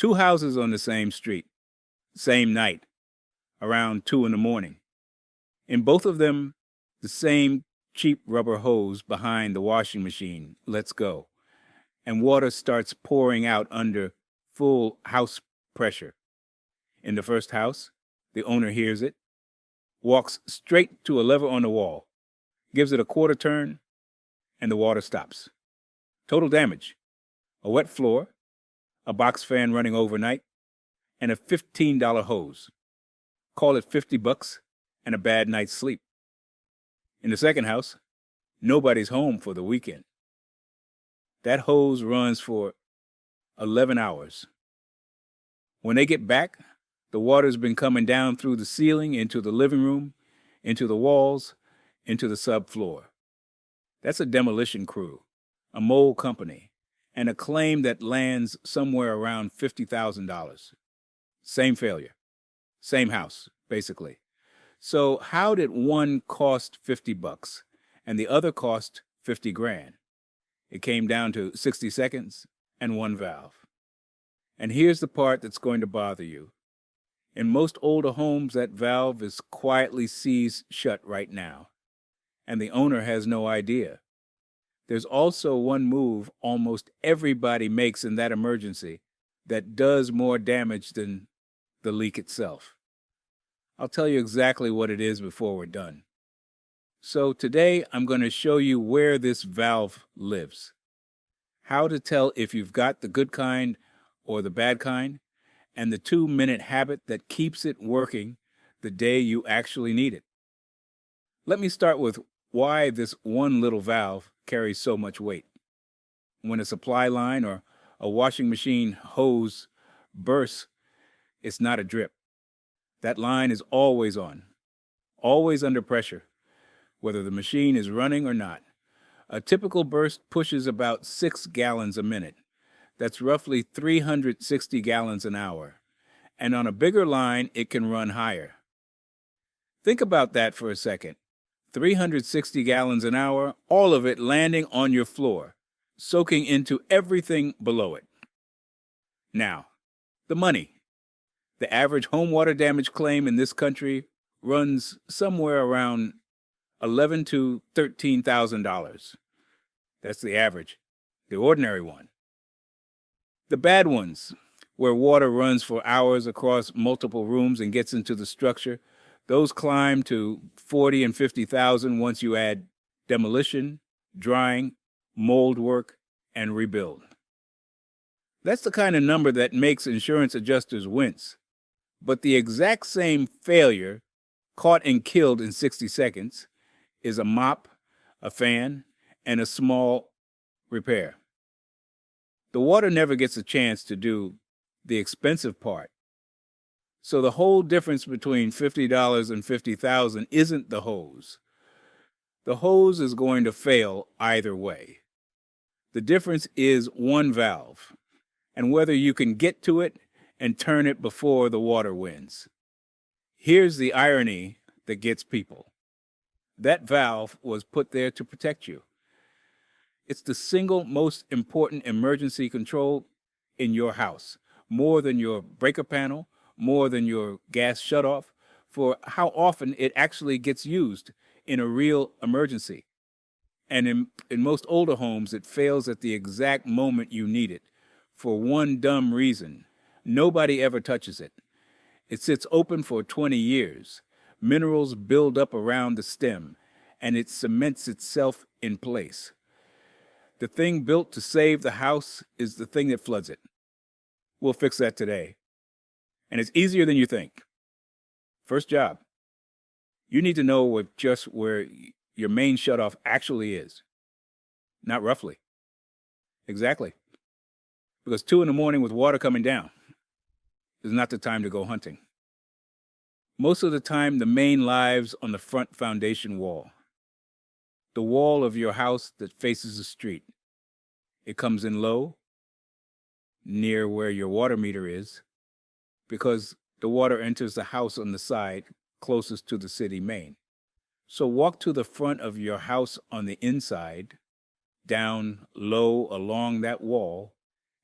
Two houses on the same street, same night, around 2 in the morning. In both of them, the same cheap rubber hose behind the washing machine lets go, and water starts pouring out under full house pressure. In the first house, the owner hears it, walks straight to a lever on the wall, gives it a quarter turn, and the water stops. Total damage: a wet floor, a box fan running overnight, and a $15 hose. Call it $50 and a bad night's sleep. In the second house, nobody's home for the weekend. That hose runs for 11 hours. When they get back, the water's been coming down through the ceiling into the living room, into the walls, into the subfloor. That's a demolition crew, a mole company, and a claim that lands somewhere around $50,000. Same failure, same house, basically. So how did one cost $50 and the other cost 50 grand? It came down to 60 seconds and one valve. And here's the part that's going to bother you. In most older homes, that valve is quietly seized shut right now, and the owner has no idea. There's also one move almost everybody makes in that emergency that does more damage than the leak itself. I'll tell you exactly what it is before we're done. So today I'm going to show you where this valve lives, how to tell if you've got the good kind or the bad kind, and the 2-minute habit that keeps it working the day you actually need it. Let me start with why this one little valve carries so much weight. When a supply line or a washing machine hose bursts, it's not a drip. That line is always on, always under pressure, whether the machine is running or not. A typical burst pushes about 6 gallons a minute. That's roughly 360 gallons an hour. And on a bigger line, it can run higher. Think about that for a second. 360 gallons an hour, all of it landing on your floor, soaking into everything below it. Now, the money. The average home water damage claim in this country runs somewhere around $11,000 to $13,000. That's the average, the ordinary one. The bad ones, where water runs for hours across multiple rooms and gets into the structure, those climb to 40 and 50,000 once you add demolition, drying, mold work, and rebuild. That's the kind of number that makes insurance adjusters wince. But the exact same failure, caught and killed in 60 seconds, is a mop, a fan, and a small repair. The water never gets a chance to do the expensive part. So the whole difference between $50 and $50,000 isn't the hose. The hose is going to fail either way. The difference is one valve, and whether you can get to it and turn it before the water wins. Here's the irony that gets people. That valve was put there to protect you. It's the single most important emergency control in your house, more than your breaker panel, more than your gas shutoff, for how often it actually gets used in a real emergency. And in most older homes, it fails at the exact moment you need it, for one dumb reason. Nobody ever touches it. It sits open for 20 years. Minerals build up around the stem, and it cements itself in place. The thing built to save the house is the thing that floods it. We'll fix that today. And it's easier than you think. First job. You need to know where your main shutoff actually is. Not roughly. Exactly. Because 2 in the morning with water coming down is not the time to go hunting. Most of the time, the main lies on the front foundation wall. The wall of your house that faces the street. It comes in low, near where your water meter is, because the water enters the house on the side closest to the city main. So walk to the front of your house on the inside, down low along that wall,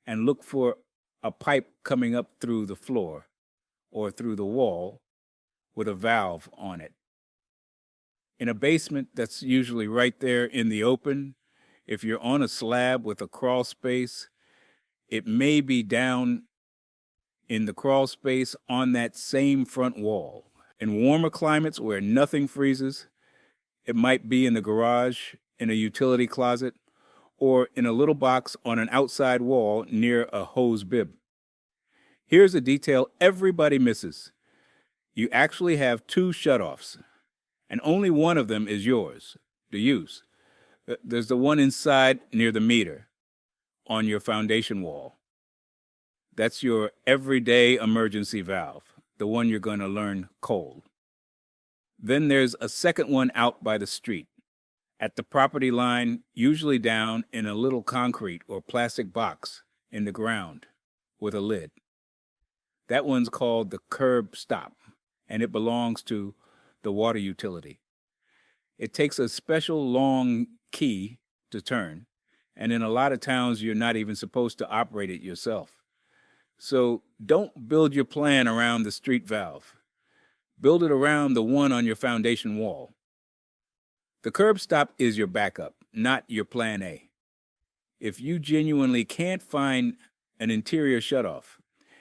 and look for a pipe coming up through the floor or through the wall with a valve on it. In a basement, that's usually right there in the open. If you're on a slab with a crawl space, it may be down in the crawl space on that same front wall. In warmer climates where nothing freezes, it might be in the garage, in a utility closet, or in a little box on an outside wall near a hose bib. Here's a detail everybody misses. You actually have two shutoffs, and only one of them is yours to use. There's the one inside near the meter on your foundation wall. That's your everyday emergency valve, the one you're going to learn cold. Then there's a second one out by the street, at the property line, usually down in a little concrete or plastic box in the ground with a lid. That one's called the curb stop, and it belongs to the water utility. It takes a special long key to turn, and in a lot of towns you're not even supposed to operate it yourself. So don't build your plan around the street valve. Build it around the one on your foundation wall. The curb stop is your backup, not your plan A. If you genuinely can't find an interior shutoff,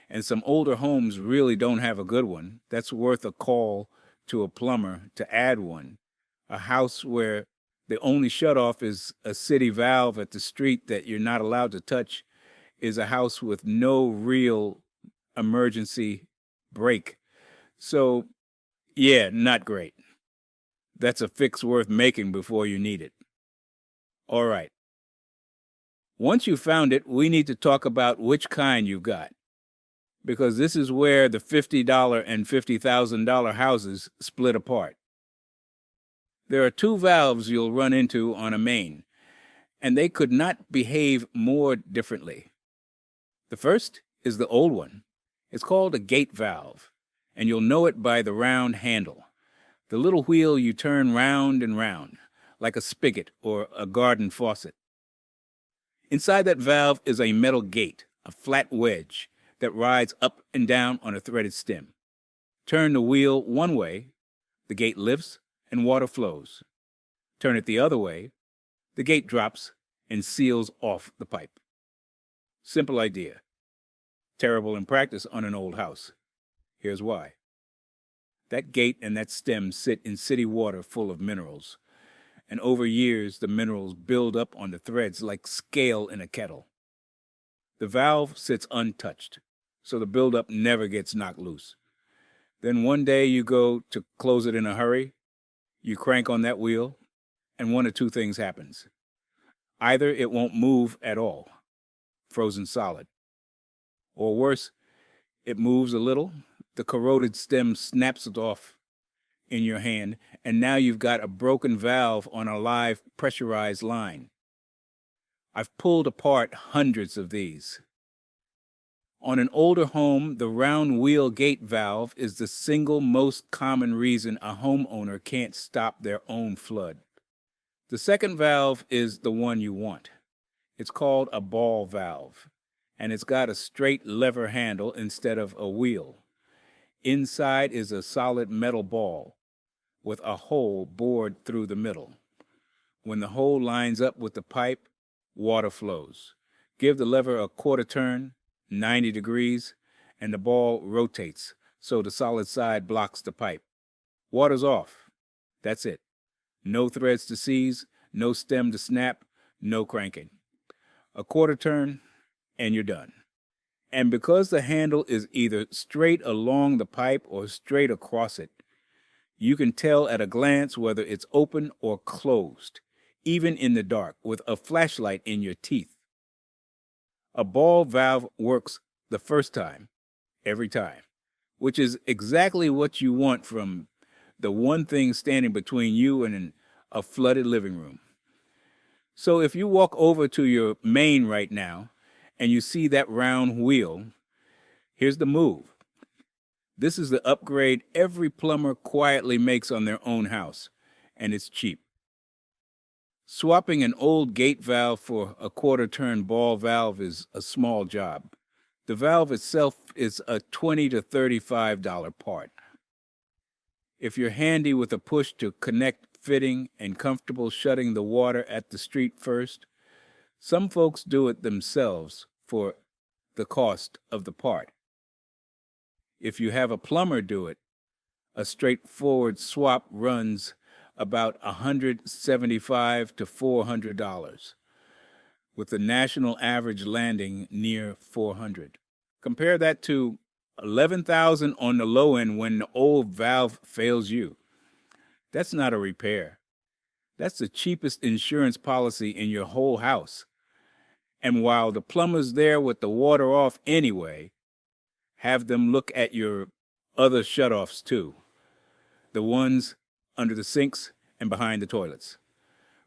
and some older homes really don't have a good one, that's worth a call to a plumber to add one. A house where the only shutoff is a city valve at the street that you're not allowed to touch is a house with no real emergency brake. So, yeah, not great. That's a fix worth making before you need it. All right. Once you've found it, we need to talk about which kind you've got, because this is where the $50 and $50,000 houses split apart. There are two valves you'll run into on a main, and they could not behave more differently. The first is the old one. It's called a gate valve, and you'll know it by the round handle, the little wheel you turn round and round, like a spigot or a garden faucet. Inside that valve is a metal gate, a flat wedge that rides up and down on a threaded stem. Turn the wheel one way, the gate lifts and water flows. Turn it the other way, the gate drops and seals off the pipe. Simple idea. Terrible in practice on an old house. Here's why. That gate and that stem sit in city water full of minerals, and over years the minerals build up on the threads like scale in a kettle. The valve sits untouched, so the buildup never gets knocked loose. Then one day you go to close it in a hurry, you crank on that wheel, and one of two things happens. Either it won't move at all, frozen solid. Or worse, it moves a little, the corroded stem snaps it off in your hand, and now you've got a broken valve on a live pressurized line. I've pulled apart hundreds of these. On an older home, the round wheel gate valve is the single most common reason a homeowner can't stop their own flood. The second valve is the one you want. It's called a ball valve, and it's got a straight lever handle instead of a wheel. Inside is a solid metal ball with a hole bored through the middle. When the hole lines up with the pipe, water flows. Give the lever a quarter turn, 90 degrees, and the ball rotates so the solid side blocks the pipe. Water's off. That's it. No threads to seize, no stem to snap, no cranking. A quarter turn, and you're done. And because the handle is either straight along the pipe or straight across it, you can tell at a glance whether it's open or closed, even in the dark, with a flashlight in your teeth. A ball valve works the first time, every time, which is exactly what you want from the one thing standing between you and a flooded living room. So if you walk over to your main right now and you see that round wheel, here's the move. This is the upgrade every plumber quietly makes on their own house, and it's cheap. Swapping an old gate valve for a quarter-turn ball valve is a small job. The valve itself is a $20 to $35 part. If you're handy with a push to connect fitting and comfortable shutting the water at the street first, some folks do it themselves for the cost of the part. If you have a plumber do it, a straightforward swap runs about $175 to $400, with the national average landing near $400. Compare that to $11,000 on the low end when the old valve fails you. That's not a repair. That's the cheapest insurance policy in your whole house. And while the plumber's there with the water off anyway, have them look at your other shutoffs too, the ones under the sinks and behind the toilets.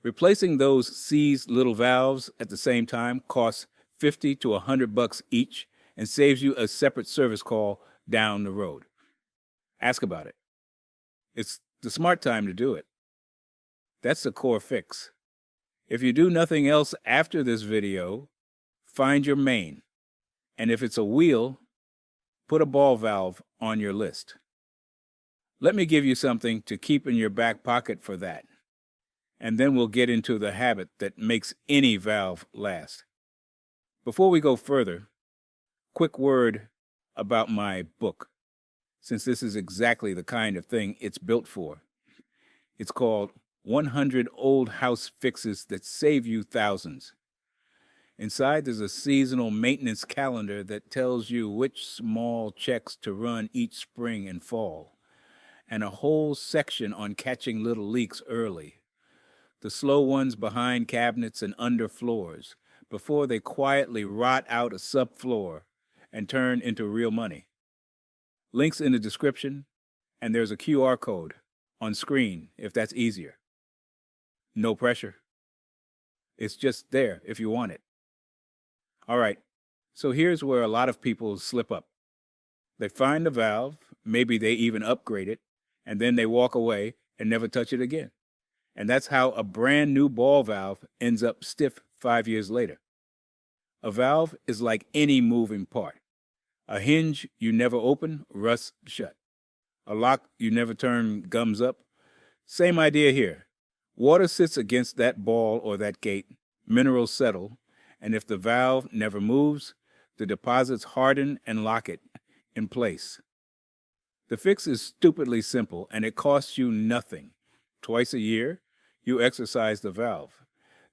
Replacing those seized little valves at the same time costs $50 to $100 each and saves you a separate service call down the road. Ask about it. It's the smart time to do it. That's the core fix. If you do nothing else after this video, find your main. And if it's a wheel, put a ball valve on your list. Let me give you something to keep in your back pocket for that. And then we'll get into the habit that makes any valve last. Before we go further, quick word about my book, since this is exactly the kind of thing it's built for. It's called 100 Old House Fixes That Save You Thousands. Inside there's a seasonal maintenance calendar that tells you which small checks to run each spring and fall, and a whole section on catching little leaks early. The slow ones behind cabinets and under floors, before they quietly rot out a subfloor and turn into real money. Links in the description, and there's a QR code on screen if that's easier. No pressure. It's just there if you want it. All right, so here's where a lot of people slip up. They find the valve, maybe they even upgrade it, and then they walk away and never touch it again. And that's how a brand new ball valve ends up stiff 5 years later. A valve is like any moving part. A hinge you never open rusts shut. A lock you never turn gums up. Same idea here. Water sits against that ball or that gate, minerals settle, and if the valve never moves, the deposits harden and lock it in place. The fix is stupidly simple, and it costs you nothing. Twice a year, you exercise the valve.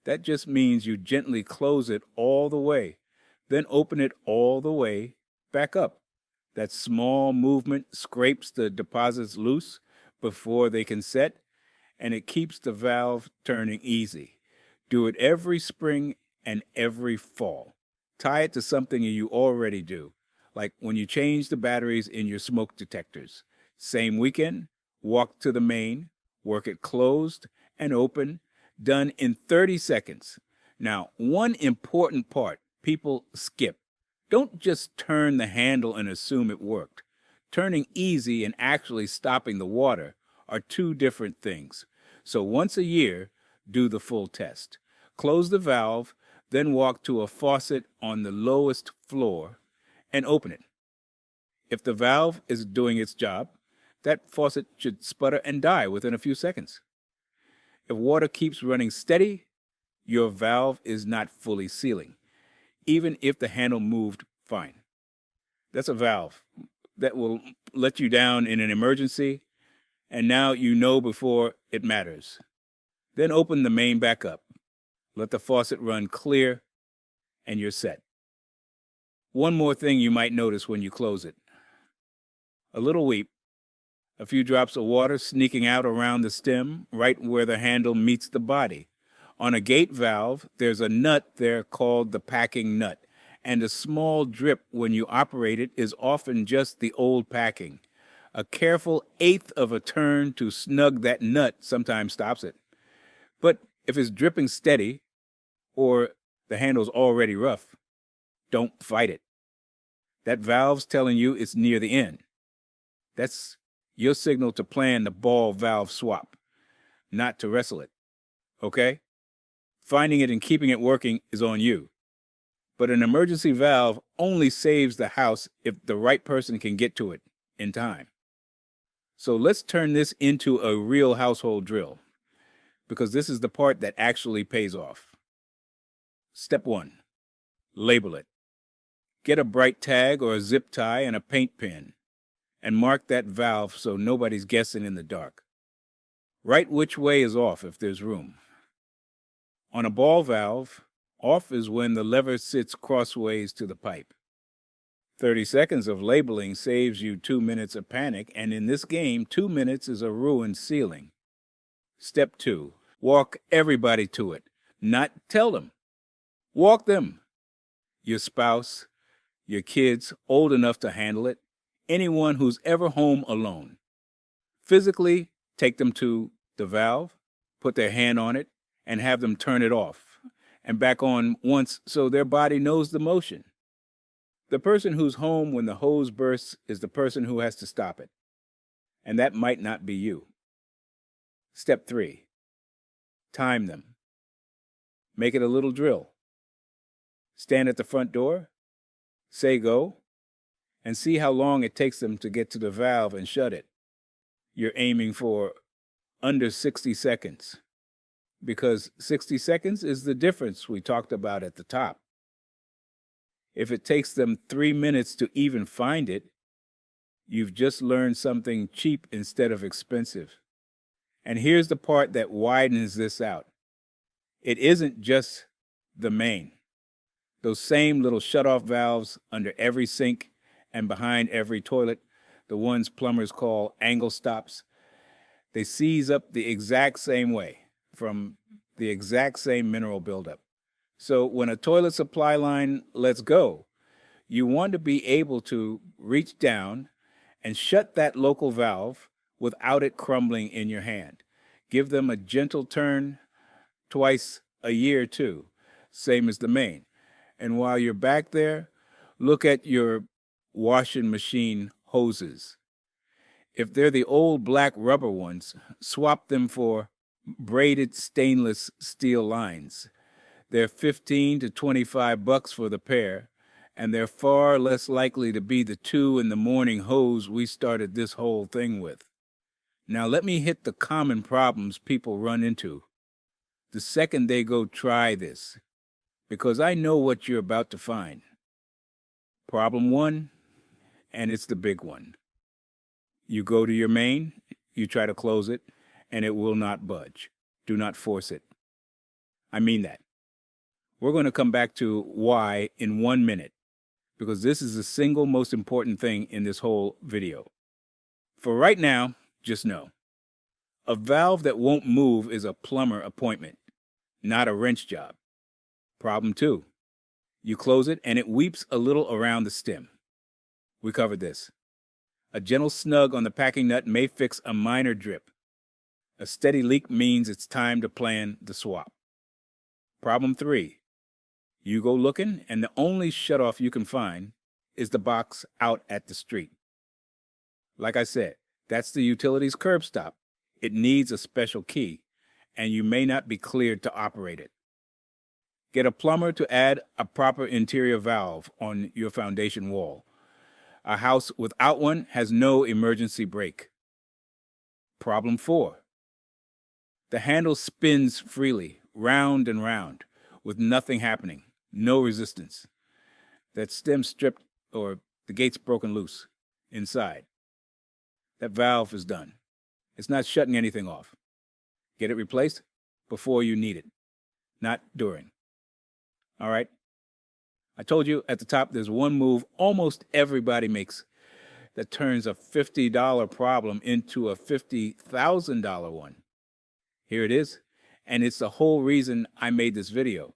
That just means you gently close it all the way, then open it all the way back up. That small movement scrapes the deposits loose before they can set, and it keeps the valve turning easy. Do it every spring and every fall. Tie it to something you already do, like when you change the batteries in your smoke detectors. Same weekend, walk to the main, work it closed and open, done in 30 seconds. Now, one important part people skip. Don't just turn the handle and assume it worked. Turning easy and actually stopping the water are two different things. So once a year, do the full test. Close the valve, then walk to a faucet on the lowest floor and open it. If the valve is doing its job, that faucet should sputter and die within a few seconds. If water keeps running steady, your valve is not fully sealing, even if the handle moved fine. That's a valve that will let you down in an emergency, and now you know before it matters. Then open the main back up. Let the faucet run clear, and you're set. One more thing you might notice when you close it. A little weep, a few drops of water sneaking out around the stem, right where the handle meets the body. On a gate valve, there's a nut there called the packing nut, and a small drip when you operate it is often just the old packing. A careful eighth of a turn to snug that nut sometimes stops it. But if it's dripping steady, or the handle's already rough, don't fight it. That valve's telling you it's near the end. That's your signal to plan the ball valve swap, not to wrestle it. Okay? Finding it and keeping it working is on you. But an emergency valve only saves the house if the right person can get to it in time. So let's turn this into a real household drill, because this is the part that actually pays off. Step 1. Label it. Get a bright tag or a zip tie and a paint pen, and mark that valve so nobody's guessing in the dark. Write which way is off if there's room. On a ball valve, off is when the lever sits crossways to the pipe. 30 seconds of labeling saves you 2 minutes of panic, and in this game, 2 minutes is a ruined ceiling. Step 2. Walk everybody to it. Not tell them. Walk them. Your spouse, your kids old enough to handle it, anyone who's ever home alone. Physically, take them to the valve, put their hand on it, and have them turn it off and back on once so their body knows the motion. The person who's home when the hose bursts is the person who has to stop it, and that might not be you. Step 3. Time them. Make it a little drill. Stand at the front door, say go, and see how long it takes them to get to the valve and shut it. You're aiming for under 60 seconds, because 60 seconds is the difference we talked about at the top. If it takes them 3 minutes to even find it, you've just learned something cheap instead of expensive. And here's the part that widens this out. It isn't just the main. Those same little shutoff valves under every sink and behind every toilet, the ones plumbers call angle stops, they seize up the exact same way from the exact same mineral buildup. So when a toilet supply line lets go, you want to be able to reach down and shut that local valve without it crumbling in your hand. Give them a gentle turn twice a year too, same as the main. And while you're back there, look at your washing machine hoses. If they're the old black rubber ones, swap them for braided stainless steel lines. They're $15 to $25 for the pair, and they're far less likely to be the 2 in the morning hose we started this whole thing with. Now let me hit the common problems people run into the second they go try this, because I know what you're about to find. Problem 1, and it's the big one. You go to your main, you try to close it, and it will not budge. Do not force it. I mean that. We're going to come back to why in 1 minute, because this is the single most important thing in this whole video. For right now, just know, a valve that won't move is a plumber appointment, not a wrench job. Problem 2, you close it and it weeps a little around the stem. We covered this. A gentle snug on the packing nut may fix a minor drip. A steady leak means it's time to plan the swap. Problem 3, you go looking, and the only shutoff you can find is the box out at the street. Like I said, that's the utilities curb stop. It needs a special key, and you may not be cleared to operate it. Get a plumber to add a proper interior valve on your foundation wall. A house without one has no emergency brake. Problem 4, the handle spins freely, round and round, with nothing happening. No resistance. That stem stripped or the gate's broken loose inside. That valve is done. It's not shutting anything off. Get it replaced before you need it, not during. All right? I told you at the top there's one move almost everybody makes that turns a $50 problem into a $50,000 one. Here it is, and it's the whole reason I made this video.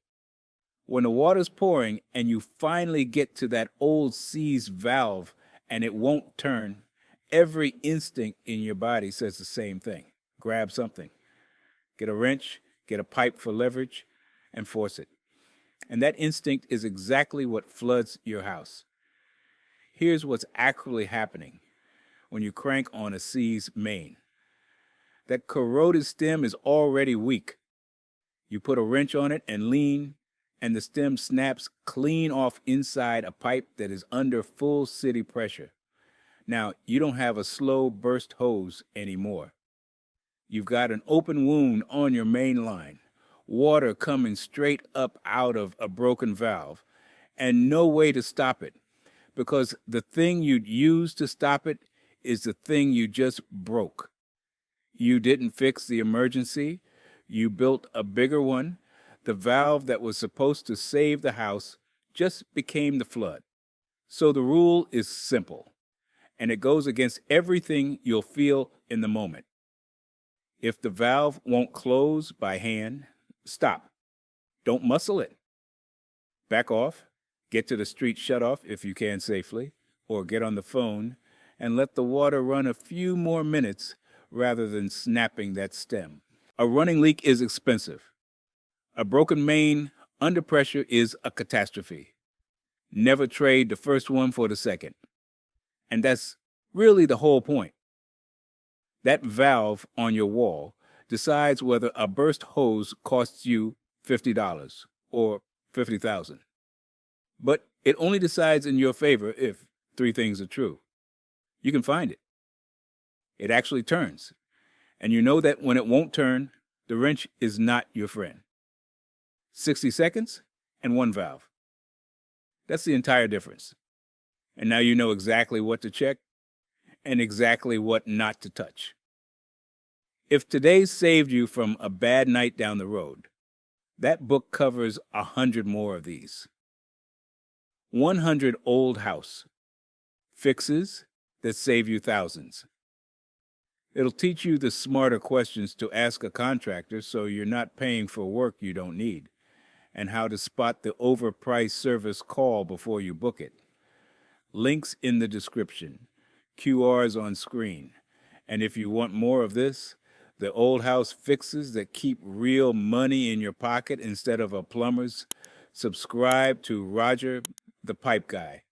When the water's pouring and you finally get to that old seized valve and it won't turn, every instinct in your body says the same thing. Grab something. Get a wrench, get a pipe for leverage, and force it. And that instinct is exactly what floods your house. Here's what's actually happening when you crank on a seized main. That corroded stem is already weak. You put a wrench on it and lean, and the stem snaps clean off inside a pipe that is under full city pressure. Now, you don't have a slow burst hose anymore. You've got an open wound on your main line, water coming straight up out of a broken valve, and no way to stop it, because the thing you'd use to stop it is the thing you just broke. You didn't fix the emergency, you built a bigger one. The valve that was supposed to save the house just became the flood. So the rule is simple, and it goes against everything you'll feel in the moment. If the valve won't close by hand, stop. Don't muscle it. Back off, get to the street shutoff if you can safely, or get on the phone and let the water run a few more minutes rather than snapping that stem. A running leak is expensive. A broken main under pressure is a catastrophe. Never trade the first one for the second. And that's really the whole point. That valve on your wall decides whether a burst hose costs you $50 or $50,000. But it only decides in your favor if three things are true. You can find it. It actually turns. And you know that when it won't turn, the wrench is not your friend. 60 seconds and one valve. That's the entire difference. And now you know exactly what to check and exactly what not to touch. If today saved you from a bad night down the road, that book covers 100 more of these. 100 old house fixes that save you thousands. It'll teach you the smarter questions to ask a contractor so you're not paying for work you don't need, and how to spot the overpriced service call before you book it. Links in the description, QRs on screen. And if you want more of this, the old house fixes that keep real money in your pocket instead of a plumber's, subscribe to Roger the Pipe Guy.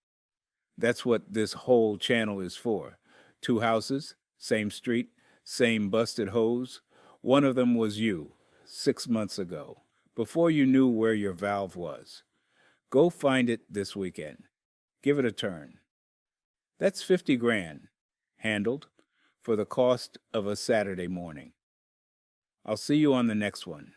That's what this whole channel is for. 2 houses, same street, same busted hose. One of them was you, 6 months ago, before you knew where your valve was. Go find it this weekend. Give it a turn. That's 50 grand, handled, for the cost of a Saturday morning. I'll see you on the next one.